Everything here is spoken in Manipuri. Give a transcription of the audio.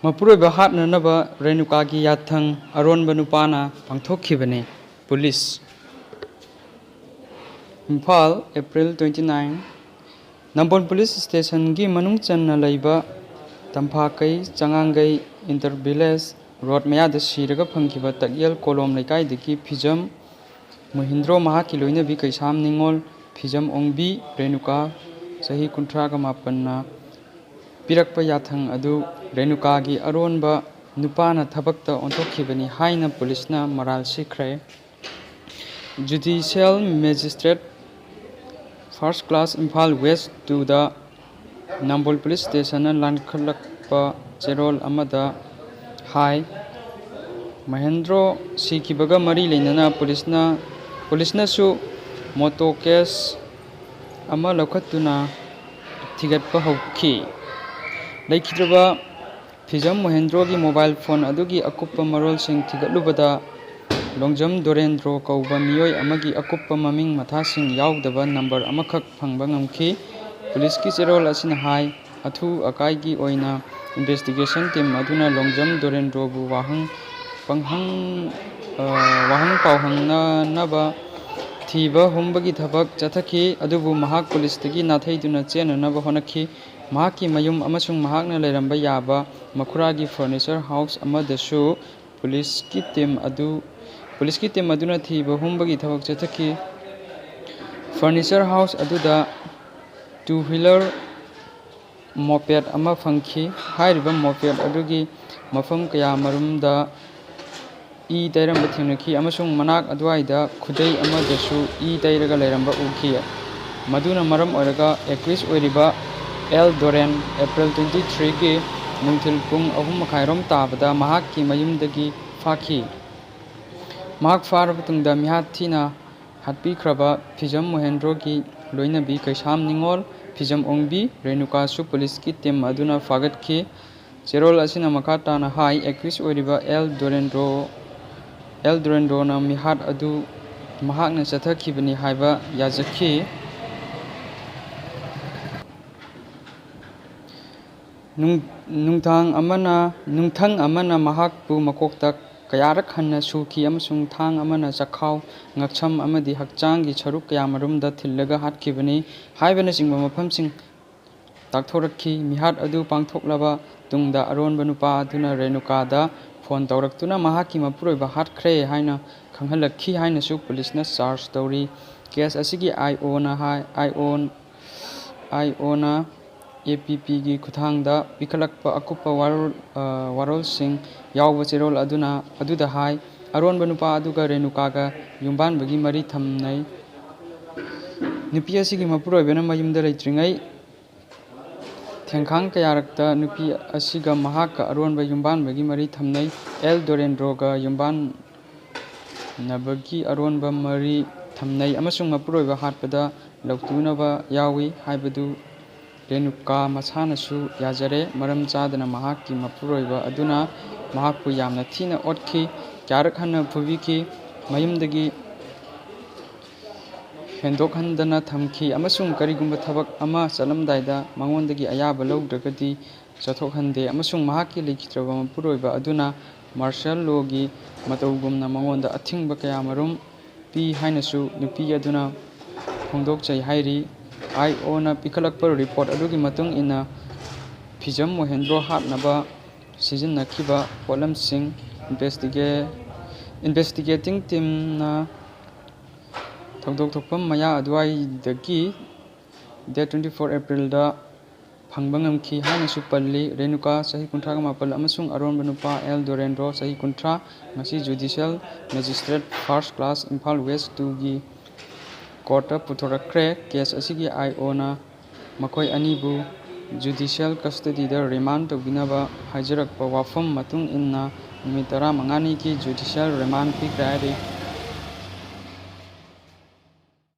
ꯃꯄꯨꯔꯣꯏꯕ ꯍꯥꯠꯅꯅꯕ ꯔꯦꯅꯨꯀꯥꯒꯤ ꯌꯥꯊꯪ ꯑꯔꯣꯟꯕ ꯅꯨꯄꯥꯅ ꯄꯥꯡꯊꯣꯛꯈꯤꯕꯅꯤ꯫ ꯄꯨꯂꯤꯁ ꯏꯝꯐꯥꯜ ꯑꯦꯄ꯭ꯔꯤꯜ 29 ꯅꯝꯕꯣꯜ ꯄꯨꯂꯤꯁ ꯁ꯭ꯇꯦꯁꯟꯒꯤ ꯃꯅꯨꯡ ꯆꯟꯅ ꯂꯩꯕ ꯇꯝꯐꯥꯀꯩ ꯆꯉꯥꯡꯒꯩ ꯏꯟꯇꯔ ꯚꯤꯂꯦꯖ ꯔꯣꯗ ꯃꯌꯥꯗ ꯁꯤꯔꯒ ꯐꯪꯈꯤꯕ ꯇꯛꯌꯦꯜ ꯀꯣꯂꯣꯝ ꯂꯩꯀꯥꯏꯗꯒꯤ ꯐꯤꯖꯝ ꯃꯣꯍꯤꯟꯗ꯭ꯔꯣ ꯃꯍꯥꯛꯀꯤ ꯂꯣꯏꯅꯕꯤ ꯀꯩꯁꯥꯝ ꯅꯤꯡꯉꯣꯜ ꯐꯤꯖꯝ ꯑꯣꯡꯕꯤ ꯔꯦꯅꯨꯀꯥ ꯆꯍꯤ 38ꯅ ꯄꯤꯔꯛꯄ ꯌꯥꯊꯪ ꯑꯗꯨ ꯔꯦꯅꯨꯀꯥꯒꯤ ꯑꯔꯣꯟꯕ ꯅꯨꯄꯥꯅ ꯊꯕꯛꯇ ꯑꯣꯟꯊꯣꯛꯈꯤꯕꯅꯤ ꯍꯥꯏꯅ ꯄꯨꯂꯤꯁꯅ ꯃꯔꯥꯜ ꯁꯤꯈ꯭ꯔꯦ꯫ Judicial magistrate first class Imphal west 2ꯗ ꯅꯝꯕꯣꯜ ꯄꯨꯂꯤꯁ ꯁ꯭ꯇꯦꯁꯟꯅ ꯂꯥꯟꯈꯠꯂꯛꯄ ꯆꯦꯔꯣꯜ ꯑꯃꯗ ꯍꯥꯏ ꯃꯍꯦꯟꯗ꯭ꯔꯣ ꯁꯤꯈꯤꯕꯒ ꯃꯔꯤ ꯂꯩꯅꯅ ꯄꯨꯂꯤꯁꯅꯁꯨ ꯃꯣꯇꯣ ꯀꯦꯁ ꯑꯃ ꯂꯧꯈꯠꯇꯨꯅ ꯊꯤꯒꯠꯄ ꯍꯧꯈꯤ꯫ ꯂꯩꯈꯤꯗ꯭ꯔꯕ ꯐꯤꯖꯝ ꯃꯣꯍꯦꯟꯗ꯭ꯔꯣꯒꯤ ꯃꯣꯕꯥꯏꯜ ꯐꯣꯟ ꯑꯗꯨꯒꯤ ꯑꯀꯨꯞꯄ ꯃꯔꯣꯜꯁꯤꯡ ꯊꯤꯒꯠꯂꯨꯕꯗ ꯂꯣꯡꯖꯝ ꯗꯣꯔꯦꯟꯗ꯭ꯔꯣ ꯀꯧꯕ ꯃꯤꯑꯣꯏ ꯑꯃꯒꯤ ꯑꯀꯨꯞꯄ ꯃꯃꯤꯡ ꯃꯊꯥꯁꯤꯡ ꯌꯥꯎꯗꯕ ꯅꯝꯕꯔ ꯑꯃꯈꯛ ꯐꯪꯕ ꯉꯝꯈꯤ꯫ ꯄꯨꯂꯤꯁꯀꯤ ꯆꯦꯔꯣꯜ ꯑꯁꯤꯅ ꯍꯥꯏ ꯑꯊꯨ ꯑꯀꯥꯏꯒꯤ ꯑꯣꯏꯅ ꯏꯟꯚꯦꯁꯇꯤꯒꯦꯁꯟ ꯇꯤꯝ ꯑꯗꯨꯅ ꯂꯣꯡꯖꯝ ꯗꯣꯔꯦꯟꯗ꯭ꯔꯣꯕꯨ ꯋꯥꯍꯪ ꯄꯥꯎꯍꯪꯅꯅꯕ ꯊꯤꯕ ꯍꯨꯝꯕꯒꯤ ꯊꯕꯛ ꯆꯠꯊꯈꯤ ꯑꯗꯨꯕꯨ ꯃꯍꯥꯛ ꯄꯨꯂꯤꯁꯇꯒꯤ ꯅꯥꯊꯩꯗꯨꯅ ꯆꯦꯟꯅꯅꯕ ꯍꯣꯠꯅꯈꯤ꯫ ꯃꯍꯥꯛꯀꯤ ꯃꯌꯨꯝ ꯑꯃꯁꯨꯡ ꯃꯍꯥꯛꯅ ꯂꯩꯔꯝꯕ ꯌꯥꯕ ꯃꯈꯨꯔꯥꯒꯤ ꯐꯔꯅꯤꯆꯔ ꯍꯥꯎꯁ ꯑꯃꯗꯁꯨ ꯄꯨꯂꯤꯁꯀꯤ ꯇꯤꯝ ꯑꯗꯨꯅ ꯊꯤꯕ ꯍꯨꯝꯕꯒꯤ ꯊꯕꯛ ꯆꯠꯊꯈꯤ꯫ ꯐꯔꯅꯤꯆꯔ ꯍꯥꯎꯁ ꯑꯗꯨꯗ 2-ꯋ꯭ꯍꯤꯂꯔ ꯃꯣꯄꯦꯗ ꯑꯃ ꯐꯪꯈꯤ꯫ ꯍꯥꯏꯔꯤꯕ ꯃꯣꯄꯦꯗ ꯑꯗꯨꯒꯤ ꯃꯐꯝ ꯀꯌꯥꯃꯔꯨꯝꯗ ꯏ ꯇꯩꯔꯝꯕ ꯊꯦꯡꯅꯈꯤ ꯑꯃꯁꯨꯡ ꯃꯅꯥꯛ ꯑꯗꯨꯋꯥꯏꯗ ꯈꯨꯗꯩ ꯑꯃꯗꯁꯨ ꯏ ꯇꯩꯔꯒ ꯂꯩꯔꯝꯕ ꯎꯈꯤ꯫ ꯃꯗꯨꯅ ꯃꯔꯝ ꯑꯣꯏꯔꯒ ꯑꯦꯀ꯭ꯌꯨꯖ ꯑꯣꯏꯔꯤꯕ ꯑꯦꯜ ꯗꯣꯔꯦꯟ ꯑꯦꯄ꯭ꯔꯤꯜ 23ꯒꯤ ꯅꯨꯡꯊꯤꯜ ꯄꯨꯡ 3:30 ꯇꯥꯕꯗ ꯃꯍꯥꯛꯀꯤ ꯃꯌꯨꯝꯗꯒꯤ ꯐꯥꯈꯤ꯫ ꯃꯍꯥꯛ ꯐꯥꯔꯕ ꯇꯨꯡꯗ ꯃꯤꯍꯥꯠ ꯊꯤꯅ ꯍꯥꯠꯄꯤꯈ꯭ꯔꯕ ꯐꯤꯖꯝ ꯃꯣꯍꯦꯟꯗ꯭ꯔꯣꯒꯤ ꯂꯣꯏꯅꯕꯤ ꯀꯩꯁꯥꯝ ꯅꯤꯡꯉꯣꯜ ꯐꯤꯖꯝ ꯑꯣꯡꯕꯤ ꯔꯦꯅꯨꯀꯥꯁꯨ ꯄꯨꯂꯤꯁꯀꯤ ꯇꯤꯝ ꯑꯗꯨꯅ ꯐꯥꯒꯠꯈꯤ꯫ ꯆꯦꯔꯣꯜ ꯑꯁꯤꯅ ꯃꯈꯥ ꯇꯥꯅ ꯍꯥꯏ ꯑꯦꯀ꯭ꯌꯨꯖ ꯑꯣꯏꯔꯤꯕ ꯑꯦꯜ ꯗꯣꯔꯦꯟꯗ꯭ꯔꯣꯅ ꯃꯤꯍꯥꯠ ꯑꯗꯨ ꯃꯍꯥꯛꯅ ꯆꯠꯊꯈꯤꯕꯅꯤ ꯍꯥꯏꯕ ꯌꯥꯖꯈꯤ꯫ ꯅꯨꯡꯊꯪ ꯑꯃꯅ ꯃꯍꯥꯛꯄꯨ ꯃꯀꯣꯛꯇ ꯀꯌꯥꯔꯛ ꯍꯟꯅ ꯁꯨꯈꯤ ꯑꯃꯁꯨꯡ ꯊꯥꯡ ꯑꯃꯅ ꯆꯈꯥꯎ ꯉꯛꯁꯝ ꯑꯃꯗꯤ ꯍꯛꯆꯥꯡꯒꯤ ꯁꯔꯨꯛ ꯀꯌꯥꯃꯔꯨꯝꯗ ꯊꯤꯜꯂꯒ ꯍꯥꯠꯈꯤꯕꯅꯤ ꯍꯥꯏꯕꯅꯆꯤꯡꯕ ꯃꯐꯝꯁꯤꯡ ꯇꯥꯛꯊꯣꯔꯛꯈꯤ꯫ ꯃꯤꯍꯥꯠ ꯑꯗꯨ ꯄꯥꯡꯊꯣꯛꯂꯕ ꯇꯨꯡꯗ ꯑꯔꯣꯟꯕ ꯅꯨꯄꯥ ꯑꯗꯨꯅ ꯔꯦꯅꯨꯀꯥꯗ ꯐꯣꯟ ꯇꯧꯔꯛꯇꯨꯅ ꯃꯍꯥꯛꯀꯤ ꯃꯄꯨꯔꯣꯏꯕ ꯍꯥꯠꯈ꯭ꯔꯦ ꯍꯥꯏꯅ ꯈꯪꯍꯜꯂꯛꯈꯤ ꯍꯥꯏꯅꯁꯨ ꯄꯨꯂꯤꯁꯅ ꯆꯥꯔꯖ ꯇꯧꯔꯤ꯫ ꯀꯦꯁ ꯑꯁꯤꯒꯤ ꯑꯥꯏ.ꯑꯣ.ꯅ ꯑꯦ.ꯄꯤ.ꯄꯤꯒꯤ ꯈꯨꯠꯊꯥꯡꯗ ꯄꯤꯈꯠꯂꯛꯄ ꯑꯀꯨꯞꯄ ꯋꯥꯔꯣꯜꯁꯤꯡ ꯌꯥꯎꯕ ꯆꯦꯔꯣꯜ ꯑꯗꯨꯗ ꯍꯥꯏ ꯑꯔꯣꯟꯕ ꯅꯨꯄꯥ ꯑꯗꯨꯒ ꯔꯦꯅꯨꯀꯥꯒ ꯌꯨꯝꯕꯥꯟꯕꯒꯤ ꯃꯔꯤ ꯊꯝꯅꯩ꯫ ꯅꯨꯄꯤ ꯑꯁꯤꯒꯤ ꯃꯄꯨꯔꯣꯏꯕꯅ ꯃꯌꯨꯝꯗ ꯂꯩꯇ꯭ꯔꯤꯉꯩ ꯊꯦꯡꯈꯥꯡ ꯀꯌꯥꯔꯛꯇ ꯅꯨꯄꯤ ꯑꯁꯤꯒ ꯃꯍꯥꯛꯀ ꯑꯔꯣꯟꯕ ꯌꯨꯝꯕꯥꯟꯕꯒꯤ ꯃꯔꯤ ꯊꯝꯅꯩ꯫ ꯑꯦꯜ ꯗꯣꯔꯦꯟꯗ꯭ꯔꯣꯒ ꯌꯨꯝꯕꯥꯟꯅꯕꯒꯤ ꯑꯔꯣꯟꯕ ꯃꯔꯤ ꯊꯝꯅꯩ ꯑꯃꯁꯨꯡ ꯃꯄꯨꯔꯣꯏꯕ ꯍꯥꯠꯄꯗ ꯂꯧꯇꯨꯅꯕ ꯌꯥꯎꯏ ꯍꯥꯏꯕꯗꯨ ꯔꯦꯅꯨꯀꯥ ꯃꯁꯥꯅꯁꯨ ꯌꯥꯖꯔꯦ꯫ ꯃꯔꯝ ꯆꯥꯗꯅ ꯃꯍꯥꯛꯀꯤ ꯃꯄꯨꯔꯣꯏꯕ ꯑꯗꯨꯅ ꯃꯍꯥꯛꯄꯨ ꯌꯥꯝꯅ ꯊꯤꯅ ꯑꯣꯠꯈꯤ ꯀꯌꯥꯔꯛ ꯍꯟꯅ ꯐꯨꯕꯤꯈꯤ ꯃꯌꯨꯝꯗꯒꯤ ꯍꯦꯟꯗꯣꯛꯍꯟꯗꯅ ꯊꯝꯈꯤ ꯑꯃꯁꯨꯡ ꯀꯔꯤꯒꯨꯝꯕ ꯊꯕꯛ ꯑꯃ ꯆꯠꯂꯝꯗꯥꯏꯗ ꯃꯉꯣꯟꯗꯒꯤ ꯑꯌꯥꯕ ꯂꯧꯗ꯭ꯔꯒꯗꯤ ꯆꯠꯊꯣꯛꯍꯟꯗꯦ ꯑꯃꯁꯨꯡ ꯃꯍꯥꯛꯀꯤ ꯂꯩꯈꯤꯗ꯭ꯔꯕ ꯃꯄꯨꯔꯣꯏꯕ ꯑꯗꯨꯅ ꯃꯥꯔꯁꯤꯌꯦꯜ ꯂꯣꯒꯤ ꯃꯇꯧꯒꯨꯝꯅ ꯃꯉꯣꯟꯗ ꯑꯊꯤꯡꯕ ꯀꯌꯥꯃꯔꯨꯝ ꯄꯤ ꯍꯥꯏꯅꯁꯨ ꯅꯨꯄꯤ ꯑꯗꯨꯅ ꯐꯣꯡꯗꯣꯛꯆꯩ ꯍꯥꯏꯔꯤ꯫ ꯑꯥꯏ.ꯑꯣ.ꯅ ꯄꯤꯈꯠꯂꯛꯄ ꯔꯤꯄꯣꯔꯠ ꯑꯗꯨꯒꯤ ꯃꯇꯨꯡ ꯏꯟꯅ ꯐꯤꯖꯝ ꯃꯣꯍꯦꯟꯗ꯭ꯔꯣ ꯍꯥꯠꯅꯕ ꯁꯤꯖꯤꯟꯅꯈꯤꯕ ꯄꯣꯠꯂꯝꯁꯤꯡ ꯏꯟꯚꯦꯁꯇꯤꯒꯦꯇꯤꯡ ꯇꯤꯝꯅ ꯊꯧꯗꯣꯛ ꯊꯣꯛꯐꯝ ꯃꯌꯥ ꯑꯗꯨꯋꯥꯏꯗꯒꯤ ꯗꯦꯠ 24 ꯑꯦꯄ꯭ꯔꯤꯜꯗ ꯐꯪꯕ ꯉꯝꯈꯤ ꯍꯥꯏꯅꯁꯨ ꯄꯜꯂꯤ꯫ ꯔꯦꯅꯨꯀꯥ ꯆꯍꯤ 38 ꯑꯃꯁꯨꯡ ꯑꯔꯣꯟꯕ ꯅꯨꯄꯥ ꯑꯦꯜ ꯗꯣꯔꯦꯟꯗ꯭ꯔꯣ ꯆꯍꯤ 30 ꯉꯁꯤ judicial magistrate first class Imphal west 2ꯒꯤ ꯀꯣꯔꯠꯇ ꯄꯨꯊꯣꯔꯛꯈ꯭ꯔꯦ꯫ ꯀꯦꯁ ꯑꯁꯤꯒꯤ ꯑꯥꯏ.ꯑꯣ.ꯅ ꯃꯈꯣꯏ ꯑꯅꯤꯕꯨ ꯖꯨꯗꯤꯁꯤꯌꯦꯜ ꯀꯁꯇꯗꯤꯗ ꯔꯤꯃꯥꯟꯗ ꯇꯧꯕꯤꯅꯕ ꯍꯥꯏꯖꯔꯛꯄ ꯋꯥꯐꯝ ꯃꯇꯨꯡ ꯏꯟꯅ ꯅꯨꯃꯤꯠ 15ꯅꯤꯒꯤ ꯖꯨꯗꯤꯁꯤꯌꯦꯜ ꯔꯤꯃꯥꯟꯗ ꯄꯤꯈ꯭ꯔꯦ ꯍꯥꯏꯔꯤ꯫